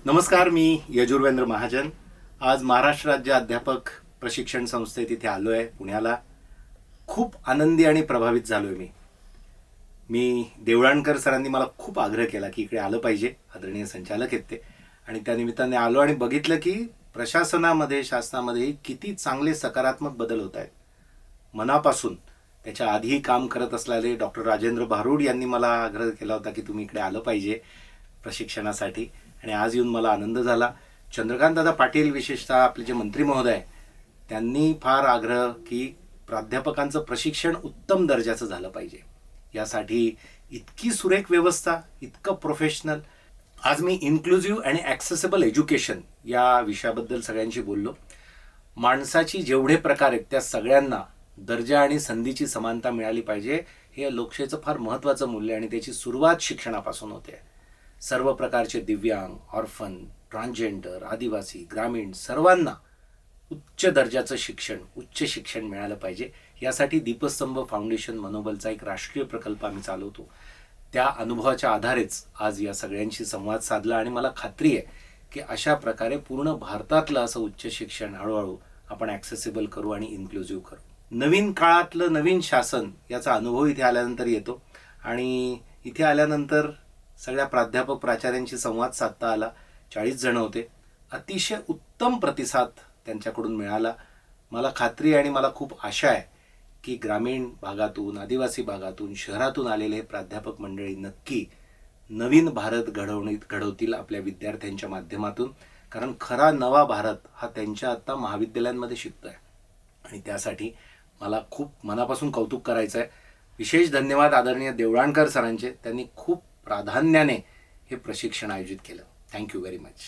नमस्कार, मी यजुर्वेंद्र महाजन. आज महाराष्ट्र राज्य अध्यापक प्रशिक्षण संस्थेत इथे आलो आहे पुण्याला. खूप आनंदी आणि प्रभावित झालो आहे मी देवळाणकर सरांनी मला खूप आग्रह केला की इकडे आलं पाहिजे. आदरणीय संचालक आहेत ते, आणि त्या निमित्ताने आलो आणि बघितलं की प्रशासनामध्ये, शासनामध्ये किती चांगले सकारात्मक बदल होत आहेत. मनापासून त्याच्या आधी काम करत असलेले डॉक्टर राजेंद्र भारुड यांनी मला आग्रह केला होता की तुम्ही इकडे आलं पाहिजे प्रशिक्षणासाठी, आणि आज येऊन मला आनंद झाला. चंद्रकांतदादा पाटील, विशेषतः आपले जे मंत्री महोदय आहे, त्यांनी फार आग्रह की प्राध्यापकांचं प्रशिक्षण उत्तम दर्जाचं झालं पाहिजे. यासाठी इतकी सुरेख व्यवस्था, इतकं प्रोफेशनल. आज मी इन्क्लुझिव्ह आणि ॲक्सेसिबल एज्युकेशन या विषयाबद्दल सगळ्यांशी बोललो. माणसाची जेवढे प्रकार आहेत त्या सगळ्यांना दर्जा आणि संधीची समानता मिळाली पाहिजे, हे लोकशाहीचं फार महत्त्वाचं मूल्य, आणि त्याची सुरुवात शिक्षणापासून होते. सर्व प्रकारचे दिव्यांग, ऑर्फन, ट्रान्सजेंडर, आदिवासी, ग्रामीण सर्वांना उच्च दर्जाचं शिक्षण, उच्च शिक्षण मिळालं पाहिजे. यासाठी दीपस्तंभ फाउंडेशन मनोबलचा एक राष्ट्रीय प्रकल्प आम्ही चालवतो. त्या अनुभवाच्या आधारेच आज या सगळ्यांशी संवाद साधला, आणि मला खात्री आहे की अशा प्रकारे पूर्ण भारतातलं असं उच्च शिक्षण हळूहळू आपण ॲक्सेसिबल करू आणि इन्क्लुझिव्ह करू. नवीन काळातलं नवीन शासन याचा अनुभव इथे आल्यानंतर येतो, आणि इथे आल्यानंतर सगळ्या प्राध्यापक प्राचार्यांशी संवाद साधता आला. 40 जण होते. अतिशय उत्तम प्रतिसाद त्यांच्याकडून मिळाला. मला खात्री आणि मला खूप आशा आहे की ग्रामीण भागातून, आदिवासी भागातून, शहरातून आलेले प्राध्यापक मंडळी नक्की नवीन भारत घडवतील आपल्या विद्यार्थ्यांच्या माध्यमातून. कारण खरा नवा भारत हा त्यांच्या आत्ता महाविद्यालयांमध्ये शिकतोय, आणि त्यासाठी मला खूप मनापासून कौतुक करायचं आहे. विशेष धन्यवाद आदरणीय देवळाणकर सरांचे. त्यांनी खूप प्राधान्याने हे प्रशिक्षण आयोजित केलं. Thank you very much.